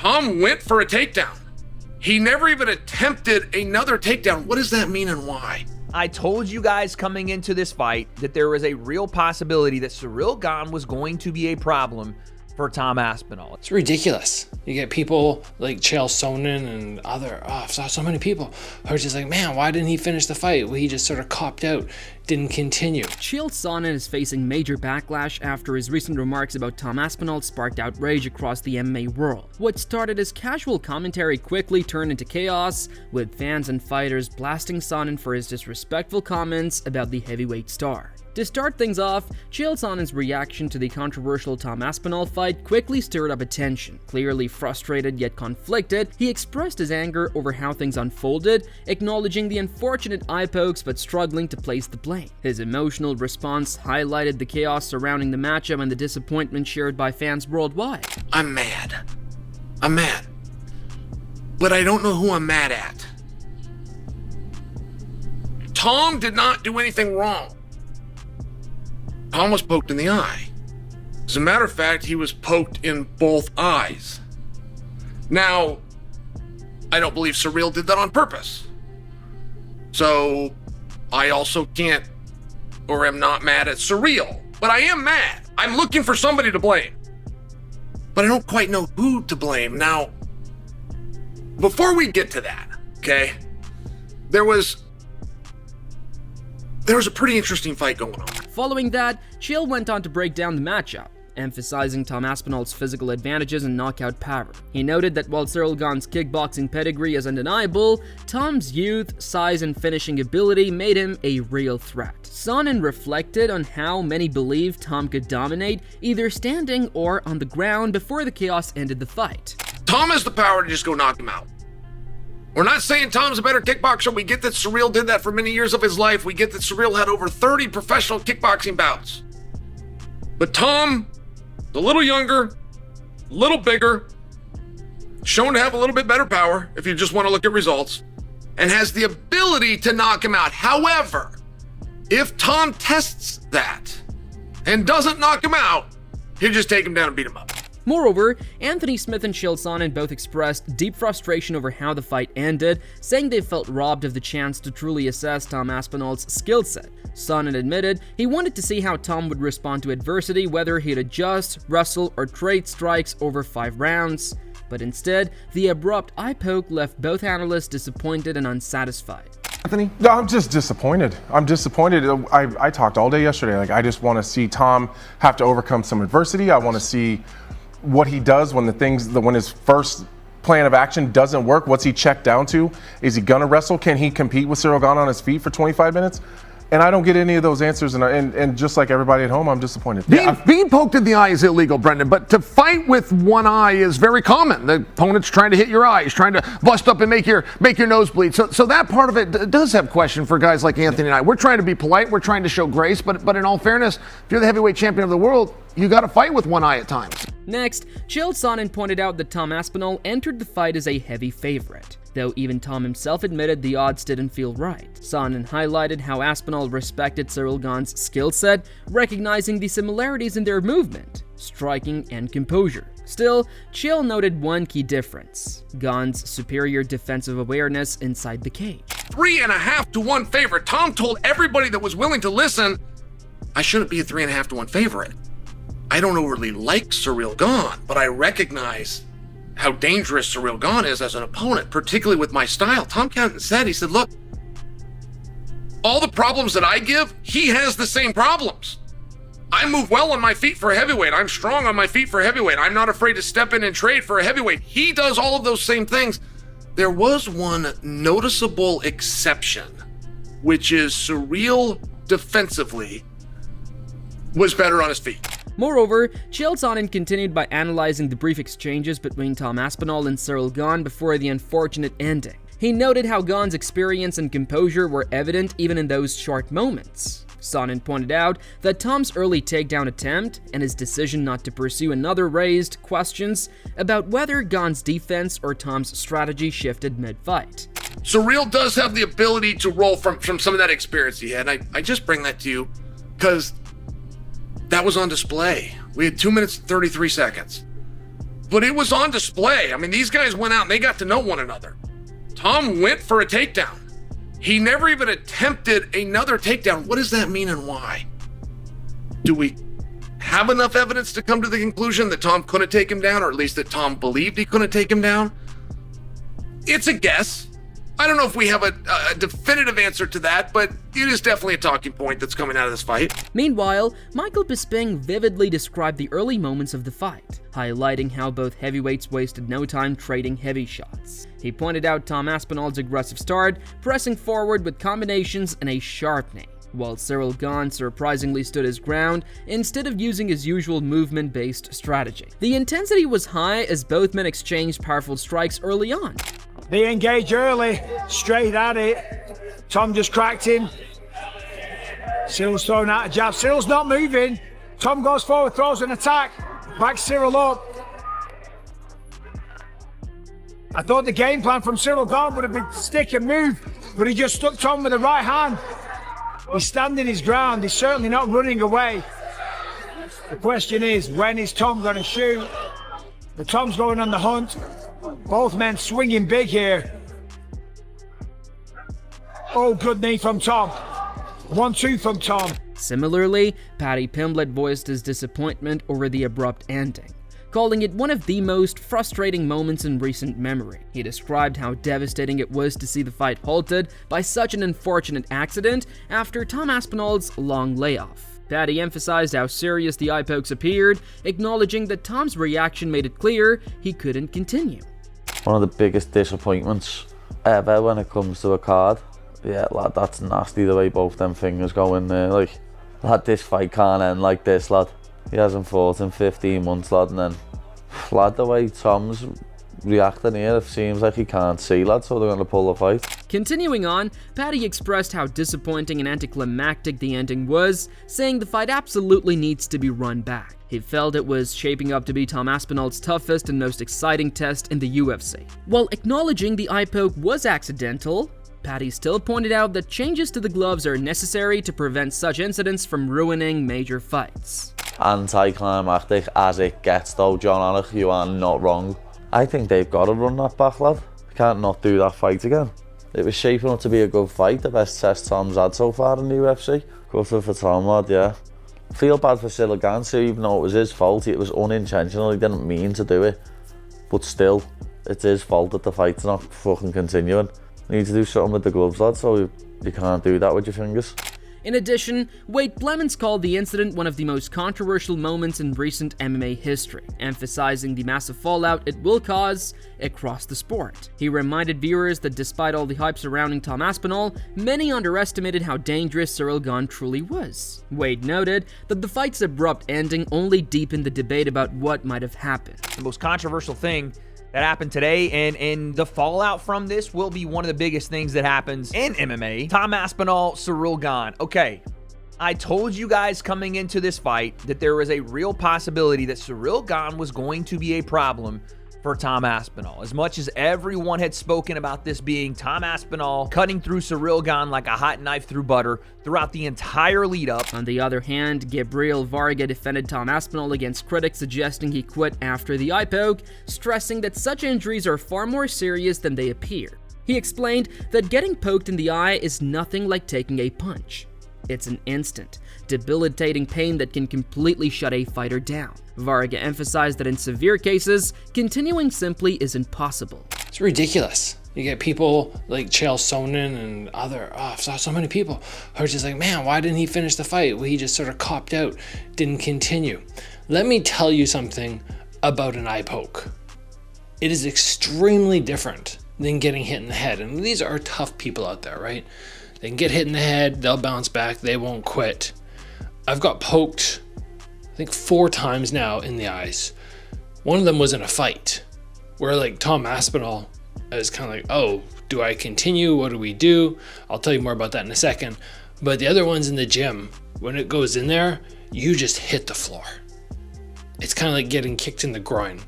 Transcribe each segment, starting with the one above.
Tom went for a takedown. He never even attempted another takedown. What does that mean and why? I told you guys coming into this fight that there was a real possibility that Ciryl Gane was going to be a problem for Tom Aspinal. It's ridiculous. You get people like Chael Sonnen and so many people who are just like, man, why didn't he finish the fight? Well, he just sort of copped out, didn't continue. Chael Sonnen is facing major backlash after his recent remarks about Tom Aspinal sparked outrage across the MMA world. What started as casual commentary quickly turned into chaos, with fans and fighters blasting Sonnen for his disrespectful comments about the heavyweight star. To start things off, Chael Sonnen's reaction to the controversial Tom Aspinal fight quickly stirred up attention. Clearly frustrated yet conflicted, he expressed his anger over how things unfolded, acknowledging the unfortunate eye pokes but struggling to place the blame. His emotional response highlighted the chaos surrounding the matchup and the disappointment shared by fans worldwide. I'm mad. But I don't know who I'm mad at. Tom did not do anything wrong. Tom was poked in the eye. As a matter of fact, he was poked in both eyes. Now, I don't believe Ciryl did that on purpose. So, I also can't or am not mad at Ciryl, but I am mad. I'm looking for somebody to blame. But I don't quite know who to blame. Now, before we get to that, okay, there was a pretty interesting fight going on. Following that, Chael went on to break down the matchup, emphasizing Tom Aspinall's physical advantages and knockout power. He noted that while Ciryl Gane's kickboxing pedigree is undeniable, Tom's youth, size, and finishing ability made him a real threat. Sonnen reflected on how many believed Tom could dominate either standing or on the ground before the chaos ended the fight. Tom has the power to just go knock him out. We're not saying Tom's a better kickboxer. We get that Ciryl did that for many years of his life. We get that Ciryl had over 30 professional kickboxing bouts. But Tom, a little younger, a little bigger, shown to have a little bit better power, if you just want to look at results, and has the ability to knock him out. However, if Tom tests that and doesn't knock him out, he'll just take him down and beat him up. Moreover, Anthony Smith and Chael Sonnen both expressed deep frustration over how the fight ended, saying they felt robbed of the chance to truly assess Tom Aspinall's skill set. Sonnen admitted he wanted to see how Tom would respond to adversity, whether he'd adjust, wrestle, or trade strikes over 5 rounds. But instead, the abrupt eye poke left both analysts disappointed and unsatisfied. Anthony? No, I'm just disappointed. I talked all day yesterday. I just want to see Tom have to overcome some adversity. I want to see what he does when when his first plan of action doesn't work. What's he checked down to? Is he gonna wrestle? Can he compete with Ciryl Gane on his feet for 25 minutes? And I don't get any of those answers, and just like everybody at home, I'm disappointed. Being poked in the eye is illegal, Brendan, but to fight with one eye is very common. The opponent's trying to hit your eye. He's trying to bust up and make your nose bleed. So that part of it does have question for guys like Anthony and I. We're trying to be polite. We're trying to show grace, but in all fairness, if you're the heavyweight champion of the world, you got to fight with one eye at times. Next, Chael Sonnen pointed out that Tom Aspinall entered the fight as a heavy favorite, though even Tom himself admitted the odds didn't feel right. Sonnen highlighted how Aspinall respected Ciryl Gane's skill set, recognizing the similarities in their movement, striking, and composure. Still, Chael noted one key difference: Gane's superior defensive awareness inside the cage. 3.5 to 1 favorite. Tom told everybody that was willing to listen, I shouldn't be a 3.5 to 1 favorite. I don't overly like Ciryl Gane, but I recognize how dangerous Ciryl Gane is as an opponent, particularly with my style. Tom Canton said, he said, look, all the problems that I give, he has the same problems. I move well on my feet for a heavyweight. I'm strong on my feet for a heavyweight. I'm not afraid to step in and trade for a heavyweight. He does all of those same things. There was one noticeable exception, which is Ciryl defensively was better on his feet. Moreover, Chael Sonnen continued by analyzing the brief exchanges between Tom Aspinall and Ciryl Gane before the unfortunate ending. He noted how Gane's experience and composure were evident even in those short moments. Sonnen pointed out that Tom's early takedown attempt and his decision not to pursue another raised questions about whether Gane's defense or Tom's strategy shifted mid-fight. Ciryl does have the ability to roll from some of that experience he had. I just bring that to you because that was on display. We had 2 minutes and 33 seconds. but it was on display. I mean, these guys went out and they got to know one another. Tom went for a takedown. He never even attempted another takedown. What does that mean and why? Do we have enough evidence to come to the conclusion that Tom couldn't take him down, or at least that Tom believed he couldn't take him down? It's a guess. I don't know if we have a definitive answer to that, but it is definitely a talking point that's coming out of this fight. Meanwhile, Michael Bisping vividly described the early moments of the fight, highlighting how both heavyweights wasted no time trading heavy shots. He pointed out Tom Aspinall's aggressive start, pressing forward with combinations and a sharp knee, while Ciryl Gane surprisingly stood his ground instead of using his usual movement-based strategy. The intensity was high as both men exchanged powerful strikes early on. They engage early, straight at it. Tom just cracked him. Cyryl's throwing out a jab. Cyryl's not moving. Tom goes forward, throws an attack, backs Ciryl up. I thought the game plan from Ciryl Gane would have been stick and move, but he just stuck Tom with the right hand. He's standing his ground. He's certainly not running away. The question is, when is Tom going to shoot? The Tom's going on the hunt. Both men swinging big here. Oh, good knee from Tom. 1-2 from Tom. Similarly, Paddy Pimblett voiced his disappointment over the abrupt ending, calling it one of the most frustrating moments in recent memory. He described how devastating it was to see the fight halted by such an unfortunate accident after Tom Aspinall's long layoff. Paddy emphasized how serious the eye pokes appeared, acknowledging that Tom's reaction made it clear he couldn't continue. One of the biggest disappointments ever when it comes to a card. Yeah, lad, that's nasty the way both them fingers go in there. Like, lad, this fight can't end like this, lad. He hasn't fought in 15 months, lad, and then, lad, the way Tom's reacting here, it seems like he can't see, lad, so they're going to pull the fight. Continuing on, Paddy expressed how disappointing and anticlimactic the ending was, saying the fight absolutely needs to be run back. He felt it was shaping up to be Tom Aspinall's toughest and most exciting test in the UFC. While acknowledging the eye poke was accidental, Paddy still pointed out that changes to the gloves are necessary to prevent such incidents from ruining major fights. Anticlimactic as it gets though, John Anik, you are not wrong. I think they've got to run that back, lad. They can't not do that fight again. It was shaping up to be a good fight, the best test Tom's had so far in the UFC. Good for Tom, lad, yeah. Feel bad for Ciryl Gane too, even though it was his fault. It was unintentional, he didn't mean to do it. But still, it's his fault that the fight's not fucking continuing. You need to do something with the gloves, lad, so you can't do that with your fingers. In addition, Wade Clemens called the incident one of the most controversial moments in recent MMA history, emphasizing the massive fallout it will cause across the sport. He reminded viewers that despite all the hype surrounding Tom Aspinall, many underestimated how dangerous Ciryl Gane truly was. Wade noted that the fight's abrupt ending only deepened the debate about what might have happened. The most controversial thing that happened today, and the fallout from this will be one of the biggest things that happens in MMA. Tom Aspinall, Ciryl Gane. Okay, I told you guys coming into this fight that there was a real possibility that Ciryl Gane was going to be a problem for Tom Aspinall. As much as everyone had spoken about this being Tom Aspinall cutting through Ciryl Gane like a hot knife through butter throughout the entire lead up. On the other hand, Gabriel Varga defended Tom Aspinall against critics suggesting he quit after the eye poke, stressing that such injuries are far more serious than they appear. He explained that getting poked in the eye is nothing like taking a punch. It's an instant, debilitating pain that can completely shut a fighter down. Varga emphasized that in severe cases, continuing simply isn't possible. It's ridiculous. You get people like Chael Sonnen and so many people who are just like, man, why didn't he finish the fight? Well, he just sort of copped out, didn't continue. Let me tell you something about an eye poke. It is extremely different than getting hit in the head. And these are tough people out there, right? They can get hit in the head, they'll bounce back, they won't quit. I've got poked, I think 4 times now in the eyes. One of them was in a fight, where like Tom Aspinall is kind of like, oh, do I continue? What do we do? I'll tell you more about that in a second. But the other one's in the gym. When it goes in there, you just hit the floor. It's kind of like getting kicked in the groin.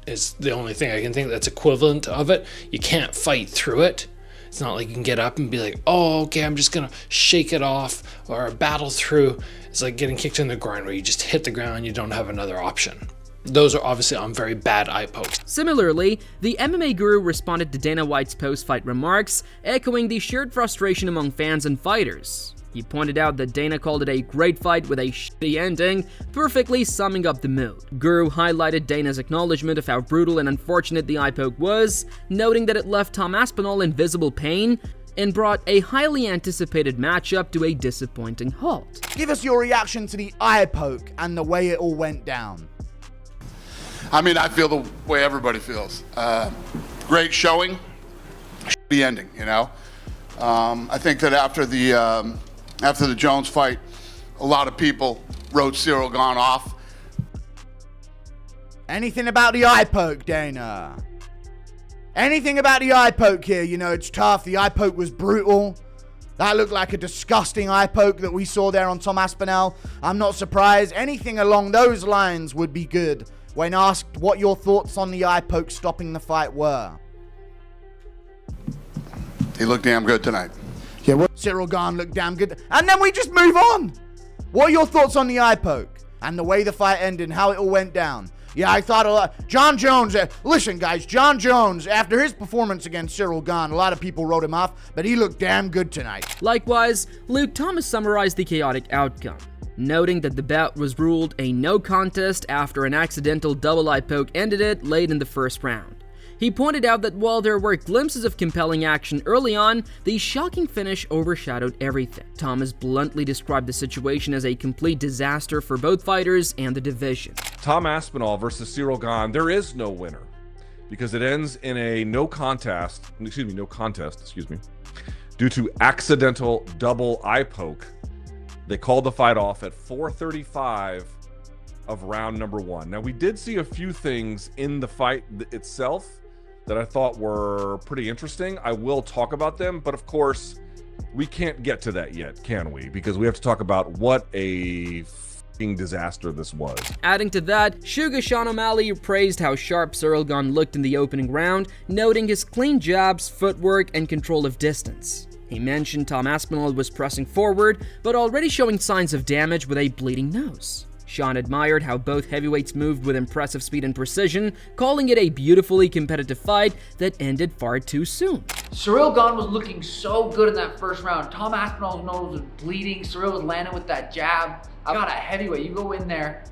Is the only thing I can think that's equivalent of it. You can't fight through it. It's not like you can get up and be like, oh, okay, I'm just gonna shake it off or battle through. It's like getting kicked in the groin where you just hit the ground, you don't have another option. Those are obviously on very bad eye pokes. Similarly, the MMA guru responded to Dana White's post-fight remarks, echoing the shared frustration among fans and fighters. He pointed out that Dana called it a great fight with a shitty ending, perfectly summing up the mood. Guru highlighted Dana's acknowledgement of how brutal and unfortunate the eye poke was, noting that it left Tom Aspinall in visible pain and brought a highly anticipated matchup to a disappointing halt. Give us your reaction to the eye poke and the way it all went down. I mean, I feel the way everybody feels. Great showing, shitty ending, you know? I think that after the Jones fight, a lot of people wrote Cyril Gane off. Anything about the eye poke, Dana? Anything about the eye poke here? You know, it's tough. The eye poke was brutal. That looked like a disgusting eye poke that we saw there on Tom Aspinall. I'm not surprised. Anything along those lines would be good when asked what your thoughts on the eye poke stopping the fight were. He looked damn good tonight. Yeah, what? Cyril Gane looked damn good. And then we just move on. What are your thoughts on the eye poke and the way the fight ended and how it all went down? Yeah, I thought a lot. John Jones, listen, guys, John Jones, after his performance against Cyril Gane, a lot of people wrote him off, but he looked damn good tonight. Likewise, Luke Thomas summarized the chaotic outcome, noting that the bout was ruled a no contest after an accidental double eye poke ended it late in the first round. He pointed out that while there were glimpses of compelling action early on, the shocking finish overshadowed everything. Thomas bluntly described the situation as a complete disaster for both fighters and the division. Tom Aspinall versus Cyril Gane, there is no winner because it ends in a no contest, due to accidental double eye poke. They called the fight off at 4:35 of round number 1. Now, we did see a few things in the fight itself that I thought were pretty interesting. I will talk about them, but of course, we can't get to that yet, can we? Because we have to talk about what a f***ing disaster this was. Adding to that, Sugar Sean O'Malley praised how sharp Cyril Gane looked in the opening round, noting his clean jabs, footwork, and control of distance. He mentioned Tom Aspinall was pressing forward, but already showing signs of damage with a bleeding nose. Sean admired how both heavyweights moved with impressive speed and precision, calling it a beautifully competitive fight that ended far too soon. Cyril Gane was looking so good in that first round. Tom Aspinall's nose was bleeding. Cyril was landing with that jab. I got a heavyweight. You go in there,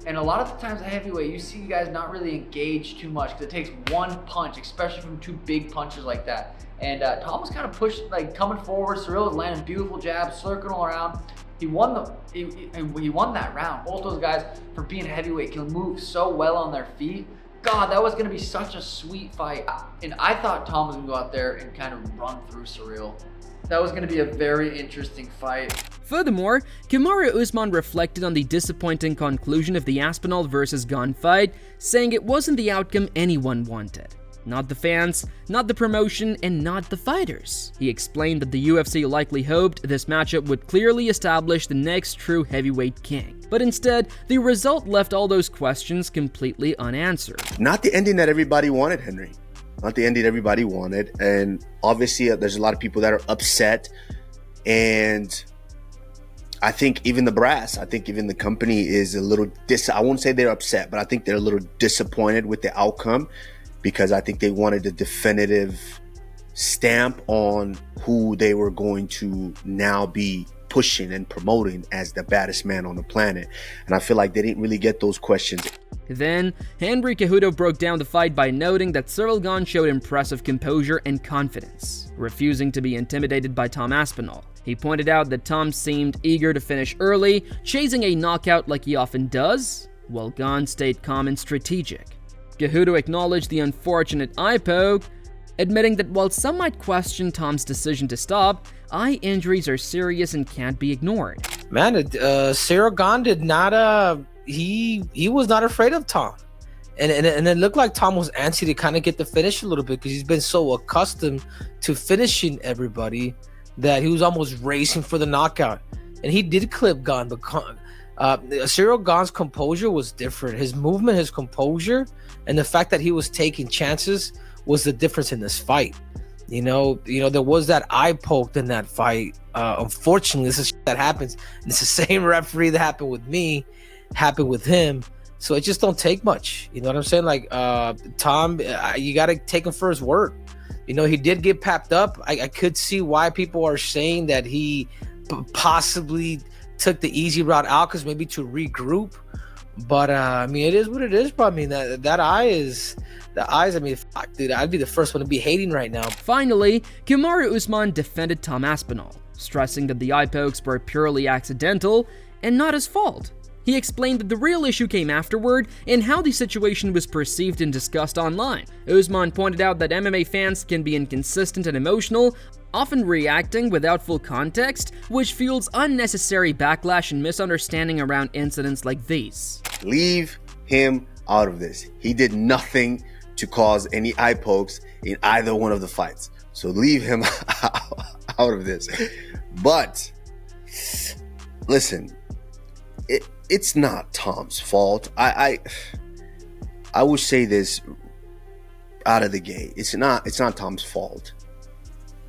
and a lot of the times a heavyweight, you see you guys not really engage too much because it takes one punch, especially from two big punches like that. And Tom was kind of pushed, like coming forward. Cyril was landing beautiful jabs, circling around. He won that round. Both those guys, for being heavyweight, can move so well on their feet. God, that was going to be such a sweet fight. And I thought Tom was going to go out there and kind of run through Cyril. That was going to be a very interesting fight. Furthermore, Kamaru Usman reflected on the disappointing conclusion of the Aspinall versus Gane fight, saying it wasn't the outcome anyone wanted. Not the fans, not the promotion, and not the fighters. He explained that the UFC likely hoped this matchup would clearly establish the next true heavyweight king. But instead, the result left all those questions completely unanswered. Not the ending that everybody wanted, Henry. Not the ending everybody wanted. And obviously, there's a lot of people that are upset. And I think even the brass, I think even the company is a little I won't say they're upset, but I think they're a little disappointed with the outcome, because I think they wanted a definitive stamp on who they were going to now be pushing and promoting as the baddest man on the planet. And I feel like they didn't really get those questions. Then, Henry Cejudo broke down the fight by noting that Cyril Gane showed impressive composure and confidence, refusing to be intimidated by Tom Aspinall. He pointed out that Tom seemed eager to finish early, chasing a knockout like he often does, while Gane stayed calm and strategic. Cejudo acknowledged the unfortunate eye poke, admitting that while some might question Tom's decision to stop, eye injuries are serious and can't be ignored. Man, Cyril Gane did not, he was not afraid of Tom. And it looked like Tom was antsy to kind of get the finish a little bit, because he's been so accustomed to finishing everybody that he was almost racing for the knockout. And he did clip Gane, but Cyril Gane's composure was different. His movement, his composure, and the fact that he was taking chances was the difference in this fight. You know, there was that eye poked in that fight. Unfortunately, this is that happens. And it's the same referee that happened with me, happened with him. So it just don't take much. You know what I'm saying? Like Tom, you got to take him for his word. You know, he did get papped up. I could see why people are saying that he possibly took the easy route out, because maybe to regroup. But I mean, it is what it is, bro. I mean, that eye is the eyes. I mean, fuck, dude, I'd be the first one to be hating right now. Finally, Kamaru Usman defended Tom Aspinall, stressing that the eye pokes were purely accidental and not his fault. He explained that the real issue came afterward in how the situation was perceived and discussed online. Usman pointed out that MMA fans can be inconsistent and emotional, often reacting without full context, which fuels unnecessary backlash and misunderstanding around incidents like these. Leave him out of this. He did nothing to cause any eye pokes in either one of the fights. So leave him out of this. But listen, it's not Tom's fault. I would say this out of the gate. It's not Tom's fault.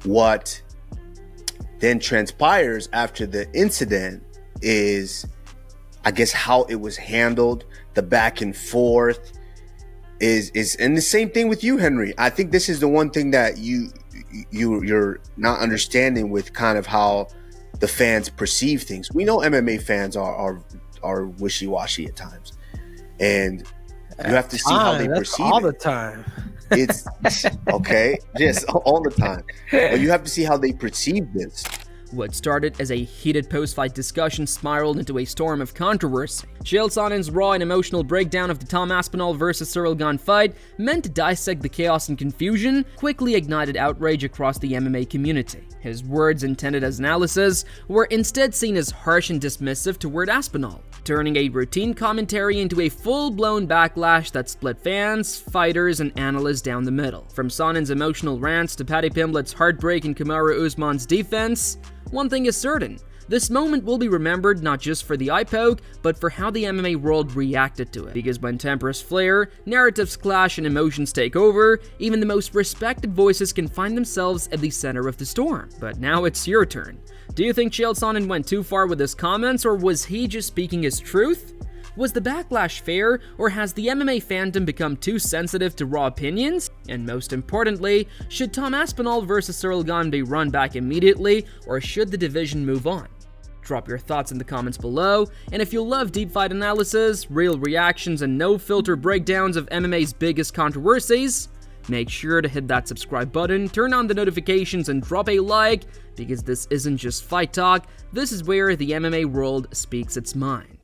What then transpires after the incident is, I guess, how it was handled, the back and forth is and the same thing with you, Henry. I think this is the one thing that you're not understanding with kind of how the fans perceive things. We know MMA fans are wishy-washy at times, and you have to see how they perceive all it. the time. It's okay, yes, all the time. But you have to see how they perceive this. What started as a heated post-fight discussion spiraled into a storm of controversy. Chael Sonnen's raw and emotional breakdown of the Tom Aspinall vs. Ciryl Gane fight, meant to dissect the chaos and confusion, quickly ignited outrage across the MMA community. His words, intended as analysis, were instead seen as harsh and dismissive toward Aspinall, turning a routine commentary into a full-blown backlash that split fans, fighters, and analysts down the middle. From Sonnen's emotional rants to Paddy Pimblett's heartbreak and Kamaru Usman's defense, one thing is certain: this moment will be remembered not just for the eye poke, but for how the MMA world reacted to it. Because when tempers flare, narratives clash, and emotions take over, even the most respected voices can find themselves at the center of the storm. But now it's your turn. Do you think Chael Sonnen went too far with his comments, or was he just speaking his truth? Was the backlash fair, or has the MMA fandom become too sensitive to raw opinions? And most importantly, should Tom Aspinall vs. Ciryl Gane be run back immediately, or should the division move on? Drop your thoughts in the comments below, and if you love deep fight analysis, real reactions, and no-filter breakdowns of MMA's biggest controversies, make sure to hit that subscribe button, turn on the notifications, and drop a like, because this isn't just fight talk, this is where the MMA world speaks its mind.